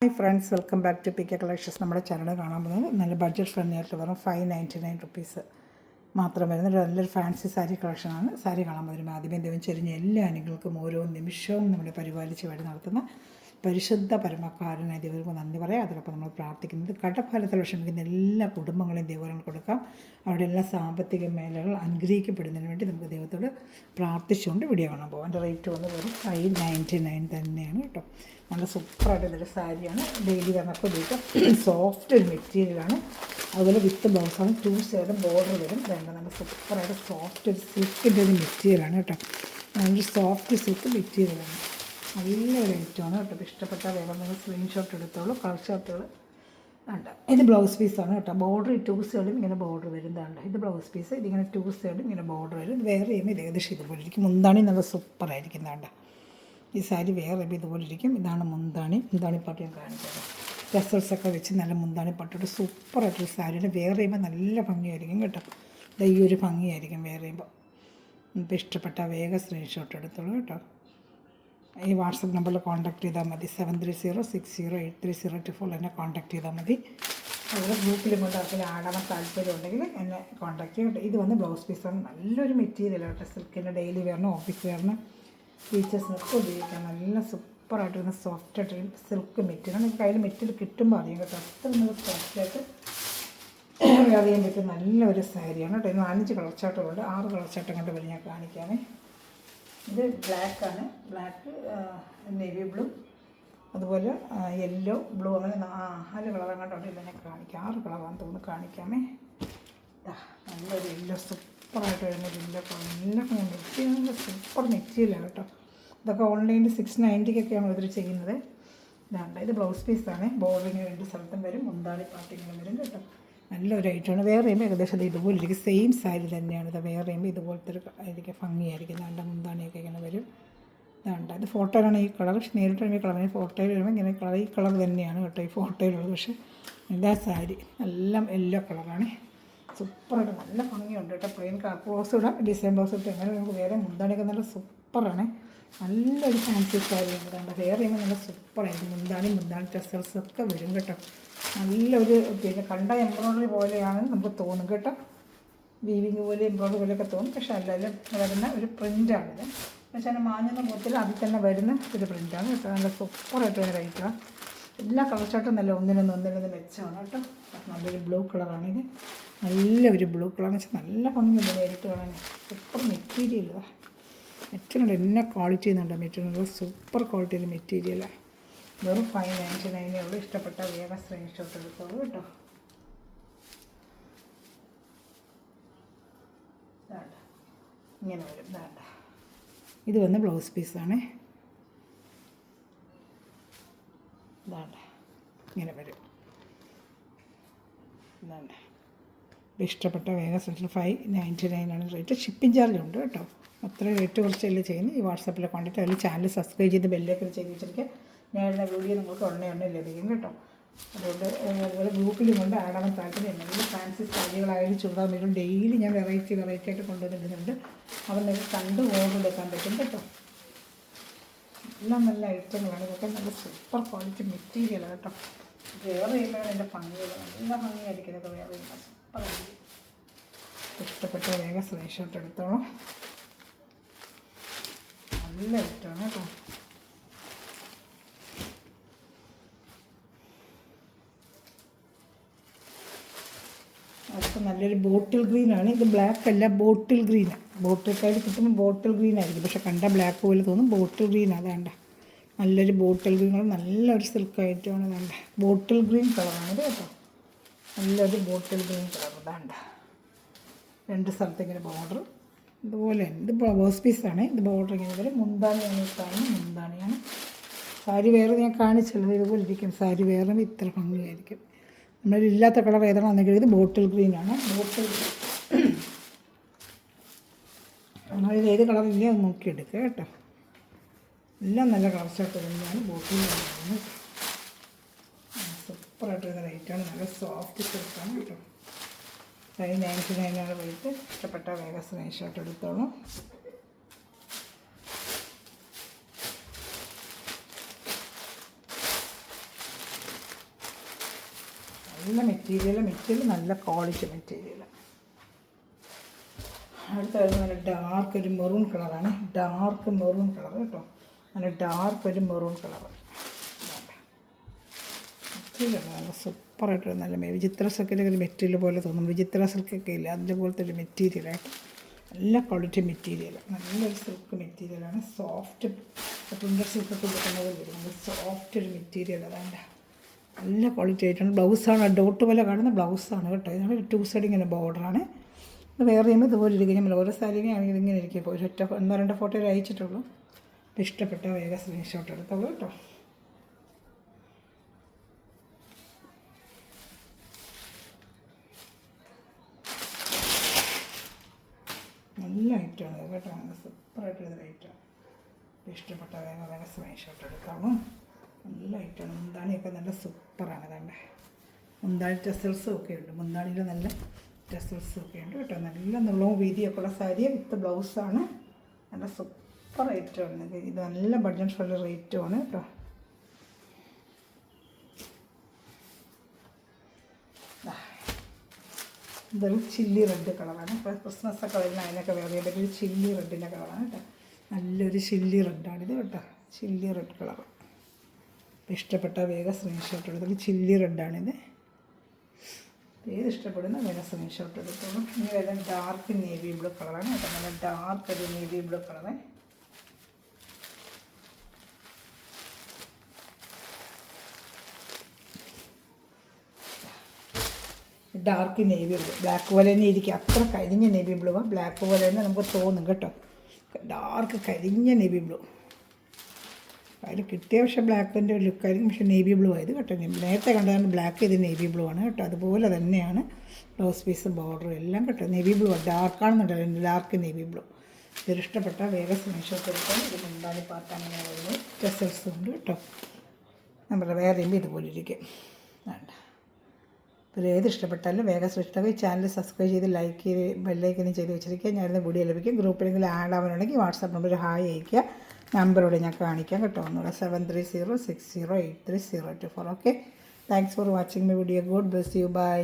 Hi friends, welcome back to P K collections. നമ്മുടെ channel കാണാൻ പോകുന്നത് നല്ല ബഡ്ജറ്റ് ഫ്രണ്ട്ലി ആയിട്ട് വെറും 599 റുപ്പീസ് മാത്രം വരുന്ന നല്ലൊരു ഫാൻസി സാരി കളക്ഷനാണ്. സാരി കാണാൻ പോകുന്നത് ആദ്യമേ ദൈവം ചെരിഞ്ഞ എല്ലാ അണികൾക്കും ഓരോ നിമിഷവും നമ്മളെ പരിപാലിച്ച് വഴി നടത്തുന്ന പരിശുദ്ധ പരമക്കാരനായ ദൈവങ്ങൾക്ക് നന്ദി പറയാം. അതോടൊപ്പം നമ്മൾ പ്രാർത്ഥിക്കുന്നത് കടഫലത്തിൽ വിഷമിക്കുന്ന എല്ലാ കുടുംബങ്ങളെയും ദൈവങ്ങൾ കൊടുക്കാം. അവിടെ എല്ലാ സാമ്പത്തിക മേഖലകൾ അനുഗ്രഹിക്കപ്പെടുന്നതിന് വേണ്ടി നമുക്ക് ദൈവത്തോട് പ്രാർത്ഥിച്ചുകൊണ്ട് വീഡിയോ കാണാൻ പോകാം. എൻ്റെ റേറ്റ് വന്ന് വെറും 599 തന്നെയാണ് കേട്ടോ. നല്ല സൂപ്പറായിട്ടുള്ളൊരു സാരിയാണ്. ഡെയിലി നമുക്ക് ഉപയോഗിക്കാം. സോഫ്റ്റ് ഒരു മെറ്റീരിയലാണ്. അതുപോലെ വിത്ത് ബ്ലൗസാണ്. 2 സൈഡും ബോർഡർ വരും. വേണ്ട നല്ല സൂപ്പറായിട്ട് സോഫ്റ്റ് ഒരു സിൽക്കിൻ്റെ ഒരു മെറ്റീരിയലാണ് കേട്ടോ. നല്ല സോഫ്റ്റ് സിൽക്ക് മെറ്റീരിയലാണ്. നല്ലൊരു ഐറ്റമാണ് കേട്ടോ. ഇഷ്ടപ്പെട്ട വേഗം നിങ്ങൾ സ്ക്രീൻഷോട്ട് എടുത്തോളൂ. കളർ ഷർട്ടുകൾ വേണ്ട. ഇത് ബ്ലൗസ് പീസാണ് കേട്ടോ. ബോർഡർ 2 സൈഡും ഇങ്ങനെ ബോർഡർ വരുന്നതാണ്. ഇത് ബ്ലൗസ് പീസ്. ഇതിങ്ങനെ 2 സൈഡും ഇങ്ങനെ ബോർഡർ വരും. ഇത് വേറെ ചെയ്യുമ്പോൾ ഇത് ഏകദേശം ഇതുപോലെ ഇരിക്കും. മുന്താണി നല്ല സൂപ്പറായിരിക്കുന്നതാണ്. ഈ സാരി വേറെ ഇതുപോലെ ഇരിക്കും. ഇതാണ് മുന്താണി. മുന്താണി പാട്ട് ഞാൻ കാണിച്ചത്. ടെസൽസൊക്കെ വെച്ച് നല്ല മുന്താണി പാട്ടോട് സൂപ്പറായിട്ടൊരു സാരിയുടെ വേറെ ചെയ്യുമ്പോൾ നല്ല ഭംഗിയായിരിക്കും കേട്ടോ. ഈ ഒരു ഭംഗിയായിരിക്കും വേറെ ചെയ്യുമ്പോൾ. ഇപ്പോൾ ഇഷ്ടപ്പെട്ട വേഗം സ്ക്രീൻഷോട്ട് എടുത്തോളൂ കേട്ടോ. ഈ വാട്സപ്പ് നമ്പറിൽ കോൺടാക്ട് ചെയ്താൽ മതി. 7306083024 എന്നെ കോൺടാക്ട് ചെയ്താൽ മതി. അതുപോലെ ഗ്രൂപ്പിലും കൊണ്ട് അതിൽ ആടാൻ താല്പര്യം ഉണ്ടെങ്കിൽ എന്നെ കോൺടാക്ട് ചെയ്യും. ഇത് വന്ന് ബ്ലൗസ് പീസാണ്. നല്ലൊരു മെറ്റീരിയൽ കേട്ടോ. സിൽക്കിൻ്റെ ഡെയിലി വെയറിന് ഓഫീസ് വെയറിന് ടീച്ചേഴ്സിനൊക്കെ ഉപയോഗിക്കാം. നല്ല സൂപ്പറായിട്ടിരുന്ന സോഫ്റ്റായിട്ടൊരു സിൽക്ക് മെറ്റീരിയൽ. നമുക്ക് കയ്യിൽ മെറ്റീരിയൽ കിട്ടുമ്പോൾ അറിയാം കേട്ടോ. അത്ര നല്ല സോഫ്റ്റായിട്ട് അറിയാൻ പറ്റും. നല്ലൊരു സാരിയാണ് കേട്ടോ. ഇതിന് 5 കളർ ചാർട്ടുകളുണ്ട്. 6 കളർ ചാർട്ടും കൊണ്ട് വരെ ഞാൻ കാണിക്കാമേ. ഇത് ബ്ലാക്കാണ്. ബ്ലാക്ക്, നേവി ബ്ലൂ, അതുപോലെ യെല്ലോ, ബ്ലൂ, അങ്ങനെ 4 കളർ അങ്ങോട്ടുണ്ട്. ഇതിനെ കാണിക്കാം. 6 കളറാണെന്ന് തോന്നുന്നു. കാണിക്കാമേ. നല്ലൊരു യെല്ലോ സൂപ്പറായിട്ട് വരുന്ന യെല്ലോ കളർ. നല്ല മെറ്റീരിയൽ, നല്ല സൂപ്പർ മെറ്റീരിയലാണ് കേട്ടോ. ഇതൊക്കെ ഓൺലൈനിൽ 690-ക്കൊക്കെയാണ് ഇവർ ചെയ്യുന്നത്. ഇതാണ്ട് ഇത് ബ്ലൗസ് പീസാണ്. ബോർഡിങ് 2 സ്ഥലത്തും വരും. മുന്താണി പാട്ടിങ്ങനെ വരും കേട്ടോ. നല്ലൊരു ഐറ്റമാണ്. വേറെ ചെയ്യുമ്പോൾ ഏകദേശം അത് ഇതുപോലെ ഇരിക്കും. സെയിം സാരി തന്നെയാണ്. ഇത് വേറെ ചെയ്യുമ്പോൾ ഇതുപോലത്തെ ഒരു ഇതൊക്കെ ഭംഗിയായിരിക്കും. നല്ല മുന്താണിയൊക്കെ ഇങ്ങനെ വരും. ഇതാണ്ട് ഇത് ഫോട്ടോയിലാണ് ഈ കളർ. പക്ഷെ നേരിട്ട് ഈ കളർ ഫോട്ടോയിൽ വരുമ്പോൾ ഇങ്ങനെ കളർ ഈ കളർ തന്നെയാണ് കേട്ടോ ഈ ഫോട്ടോയിലുള്ളത്. പക്ഷേ എല്ലാ സാരി എല്ലാം യെല്ലോ കളറാണ്. സൂപ്പറായിട്ട് നല്ല ഭംഗിയുണ്ട് കേട്ടോ. പ്ലെയിൻ ബ്ലൗസ് ഇടാം, ഡിസൈൻ ബ്ലൗസ് ഇട്ട് എങ്ങനെ നമുക്ക് വേറെ മുന്താണിയൊക്കെ നല്ല സൂപ്പറാണ്. നല്ലൊരു ഫാൻസി സാരിയാണ്. ഇതാണ്ട് വേറെ ചെയ്യുമ്പോൾ നല്ല സൂപ്പറായിരിക്കും. മുന്താണി ടെസൽസൊക്കെ വരും കേട്ടോ. നല്ലൊരു പിന്നെ കണ്ട എംബ്രോയ്ഡറി പോലെയാണ് നമുക്ക് തോന്നും കേട്ടോ. വീവിങ് പോലെ എംബ്രോയ്ഡറി പോലെയൊക്കെ തോന്നും. പക്ഷേ അല്ലെങ്കിലും വരുന്ന ഒരു പ്രിൻ്റാണിത്. പക്ഷേ അതിന് മാഞ്ഞുന്ന മുഖത്തിൽ അതിൽ തന്നെ വരുന്ന ഒരു പ്രിൻ്റാണ് കേട്ടോ. നല്ല സൂപ്പറായിട്ട് ഒരു റേറ്റാണ്. എല്ലാ കളർ ചാർട്ടും നല്ല ഒന്നിനൊന്ന് മെച്ചമാണ് കേട്ടോ. നല്ലൊരു ബ്ലൂ കളറാണിത്. നല്ലൊരു ബ്ലൂ കളറെന്ന് വെച്ചാൽ നല്ല ഭംഗിയുണ്ട് നേരിട്ട് കാണാൻ. സൂപ്പർ മെറ്റീരിയലാണ്. ഏറ്റവും നല്ല എന്നെ ക്വാളിറ്റി എന്നുണ്ട് മെറ്റീരിയൽ. സൂപ്പർ ക്വാളിറ്റിയിൽ മെറ്റീരിയലാണ്. വെറും 599 ഉള്ളൂ. ഇഷ്ടപ്പെട്ട വേഗം സ്ക്രീൻഷോട്ട് എടുത്തോളൂ കേട്ടോ. ഇതാണ്ട ഇങ്ങനെ വരും. ഇതാണ്ട ഇത് വന്ന് ബ്ലൗസ് പീസാണ്. ഇതാണ്ട ഇങ്ങനെ വരും. ഇതാണ്ട ഇഷ്ടപ്പെട്ട വേഗം സ്ക്രീൻഷോട്ട്. 599 റേറ്റ്. ഷിപ്പിംഗ് ചാർജ് ഉണ്ട് കേട്ടോ. അത്ര റേറ്റ് കുറച്ചല്ലേ ചെയ്യുന്നത്. ഈ വാട്സാപ്പിലെ കോൺടാക്റ്റ് അതിൽ ചാനൽ സബ്സ്ക്രൈബ് ചെയ്ത് ബെല്ലൊക്കെ ചെയ്ത് വെച്ചിരിക്കുക. ഞാനുള്ള വീഡിയോ നിങ്ങൾക്ക് ഉടനെ ലഭിക്കും കേട്ടോ. അതുകൊണ്ട് അതുപോലെ ഗ്രൂപ്പിലും കൊണ്ട് ആടാൻ താല്പര്യം. നല്ല ഫാൻസി സാരികളായാലും ചുരിദാർ മേലും ഡെയിലി ഞാൻ വെറൈറ്റി ആയിട്ട് കൊണ്ടുവന്നിടുന്നുണ്ട്. അവർ നിങ്ങൾക്ക് കണ്ട് ഓർഡർ എടുക്കാൻ പറ്റും കേട്ടോ. എല്ലാം നല്ല ഐറ്റങ്ങളാണ്. ഇതൊക്കെ നല്ല സൂപ്പർ ക്വാളിറ്റി മെറ്റീരിയലാണ് കേട്ടോ. വേറെ ചെയ്യുമ്പോഴാണ് എൻ്റെ ഭംഗികൾ. നല്ല ഭംഗിയായിരിക്കും. ഇതൊക്കെ വേറെ ചെയ്യുമ്പോൾ സൂപ്പറായിരിക്കും. ഇഷ്ടപ്പെട്ട വേഗം സ്ക്രീൻഷോട്ട് എടുത്തോളാം. നല്ല ഐറ്റമാണ് കേട്ടോ. അടുത്ത നല്ലൊരു ബോട്ടിൽ ഗ്രീനാണ്. ഇത് ബ്ലാക്ക് അല്ല, ബോട്ടിൽ ഗ്രീനാണ്. ബോട്ടിൽ കാർഡ് കിട്ടുമ്പോൾ ബോട്ടിൽ ഗ്രീൻ ആയിരിക്കും. പക്ഷെ കണ്ട ബ്ലാക്ക് പോലെ തോന്നും. ബോട്ടിൽ ഗ്രീൻ അതാണ്ട. നല്ലൊരു ബോട്ടിൽ ഗ്രീൻ, നല്ലൊരു സിൽക്ക് ആയിട്ടാണ്. വേണ്ട ബോട്ടിൽ ഗ്രീൻ കളറാണിത് കേട്ടോ. നല്ലൊരു ബോട്ടിൽ ഗ്രീൻ കളർ. ഇതാണ്ട 2 സ്ഥലത്ത് ഇങ്ങനെ ബോർഡർ ഇതുപോലെ. ഇത് ബ്ലൗസ് പീസാണ്. ഇത് ബോർഡർ ഇങ്ങനെ വരും. മുന്താണിയാണ് ഈ കാണുന്നത്. മുന്താണിയാണ്. സാരി വേറെ ഞാൻ കാണിച്ചുള്ളത് ഇതുപോലെ ഇരിക്കും. സാരി വേറെ ഇത്ര ഭംഗിയായിരിക്കും. നമ്മളില്ലാത്ത കളർ ഏതാണെന്നെങ്കിൽ ഇത് ബോട്ടിൽ ഗ്രീനാണ്. ബോട്ടിൽ നമ്മളിത് ഏത് കളറില്ല അത് നോക്കിയെടുക്കുക കേട്ടോ. എല്ലാം നല്ല കളർ ചാർട്ട് തന്നെയാണ്. ബോട്ടിൽ ഗ്രീനാണ്. സൂപ്പറായിട്ട് വരുന്ന റേറ്റാണ്. നല്ല സോഫ്റ്റ് സിൽക്കാണ് കേട്ടോ. 599 റേറ്റ്. ഇഷ്ടപ്പെട്ട വേഗം സ്ക്രീൻഷോട്ട് എടുത്തോളൂ. നല്ല മെറ്റീരിയൽ നല്ല ക്വാളിറ്റി മെറ്റീരിയൽ. അടുത്ത നല്ല ഡാർക്ക് ഒരു മെറൂൺ കളറാണ്. ഡാർക്ക് മെറൂൺ കളർ കേട്ടോ. നല്ല ഡാർക്ക് ഒരു മെറൂൺ കളർ. നല്ല സൂപ്പറായിട്ട് നല്ല വിചിത്ര സിൽക്കിൻ്റെ ഒരു മെറ്റീരിയൽ പോലെ തോന്നും. വിചിത്ര സിൽക്കൊക്കെ ഇല്ല, അതുപോലത്തെ ഒരു മെറ്റീരിയലായിട്ട് നല്ല ക്വാളിറ്റി മെറ്റീരിയൽ. നല്ലൊരു സിൽക്ക് മെറ്റീരിയലാണ്. സോഫ്റ്റ് പ്രിൻ്റഡ് സിൽക്കൊക്കെ കിട്ടുന്നത് വരും. നല്ല സോഫ്റ്റ് ഒരു മെറ്റീരിയൽ. അതാണ്ട് നല്ല ക്വാളിറ്റി ആയിട്ടാണ്. ബ്ലൗസാണ് ഡോട്ട് പോലെ കാണുന്ന ബ്ലൗസാണ് കേട്ടോ. ഇതാണ് ഒരു 2 സൈഡ് ഇങ്ങനെ ബോർഡറാണ്. വേറെ ചെയ്യുമ്പോൾ ഇതുപോലെ ഇരിക്കും. നമ്മൾ ഓരോ സാരിയാണെങ്കിൽ ഇങ്ങനെ ഇരിക്കും. ഇപ്പോൾ ഒരു 1-2 ഫോട്ടോ അയച്ചിട്ടുള്ളൂ. അപ്പോൾ ഇഷ്ടപ്പെട്ട വേഗം സ്ക്രീൻഷോട്ട് എടുത്തോളൂ കേട്ടോ. നല്ല ഐറ്റമാണ് കേട്ടോ. നല്ല സൂപ്പറായിട്ടുള്ള ഐറ്റമാണ്. ഇഷ്ടപ്പെട്ട വേഗം സ്ക്രീൻഷോട്ട് എടുക്കാമോ. നല്ല ഐറ്റമാണ്. മുന്താണിയൊക്കെ നല്ല സൂപ്പറാണ്. അതാണ്ട് മുന്താണി ടെസൽസും ഒക്കെ ഉണ്ട്. മുന്താണിയിൽ നല്ല ടെസൽസും ഒക്കെ ഉണ്ട് കേട്ടോ. നല്ല നീളവും വീതിയൊക്കെ ഉള്ള സാരി വിത്ത് ബ്ലൗസാണ്. നല്ല സൂപ്പർ ഐറ്റമാണ്. ഇത് നല്ല ബഡ്ജറ്റ് ഫ്രണ്ട്ലി റേറ്റുമാണ് കേട്ടോ. ഇതൊരു ചില്ലി റെഡ് കളറാണ്. ഇപ്പോൾ ക്രിസ്മസൊക്കെ വരുന്ന അതിനൊക്കെ വേറെ ഒരു ചില്ലി റെഡിൻ്റെ കളറാണ് കേട്ടോ. നല്ലൊരു ചില്ലി റെഡാണിത് കേട്ടോ. Chilli red colour. ഇഷ്ടപ്പെട്ട വേഗം സ്ക്രീൻഷോട്ട് എടുത്തോളൂ. ചില്ലി റെഡാണിത്. ഏത് ഇഷ്ടപ്പെടുന്ന വേഗം സ്ക്രീൻഷോട്ട് എടുത്തോളൂ. ഇനി വേഗം ഡാർക്ക് നേവി ബ്ലൂ കളറാണ് കേട്ടോ. നല്ല ഡാർക്ക് ഒരു navy blue colour. Dark navy blue. Black പോലെ തന്നെ ഇരിക്കും. അത്ര കരിഞ്ഞ നേവി ബ്ലൂ ആണ്. ബ്ലാക്ക് പോലെ തന്നെ നമുക്ക് തോന്നും കേട്ടോ. ഡാർക്ക് കരിഞ്ഞ നേവി ബ്ലൂ. അതിൽ കിട്ടിയ പക്ഷേ ബ്ലാക്കിൻ്റെ ഒരു ലുക്കായിരിക്കും. പക്ഷേ നേവി ബ്ലൂ ആയത് കേട്ടോ. നേരത്തെ കണ്ടതാണ് ബ്ലാക്ക്, ഇത് നേവി ബ്ലൂ ആണ് കേട്ടോ. അതുപോലെ തന്നെയാണ് ബ്ലൗസ് പീസും ബോർഡറും എല്ലാം കേട്ടോ. നേവി ബ്ലൂ ഡാർക്കാണെന്നുണ്ടല്ലോ. Dark navy blue. ഇതിഷ്ടപ്പെട്ട വേഗം സ്ക്രീൻഷോട്ട് എടുക്കാൻ. ഇത് മുന്താണി പാർട്ട് അങ്ങനെ വരുന്നത്. ടെസൽസും ഉണ്ട് കേട്ടോ. നമ്മുടെ വേറെ ചെയ്യുമ്പോൾ ഇതുപോലെ ഇരിക്കും. വേണ്ട ഇപ്പോൾ ഏത് ഇഷ്ടപ്പെട്ടാലും വേഗം സൃഷ്ടിക്കുക. ഈ ചാനൽ സബ്സ്ക്രൈബ് ചെയ്ത് ലൈക്ക് ചെയ്ത് ബെല്ലൈക്കനും ചെയ്ത് വെച്ചിരിക്കുക. ഞാനിന്ന് വീഡിയോ ലഭിക്കും. ഗ്രൂപ്പിലെങ്കിലും ആഡ് ആവാനുണ്ടെങ്കിൽ വാട്സാപ്പ് നമ്പർ ഹായ് അയയ്ക്കുക. നമ്പറോടെ ഞാൻ കാണിക്കാം കേട്ടോ. ഒന്നുകൂടെ 7306083024. Okay, thanks for watching my video. God bless you. By.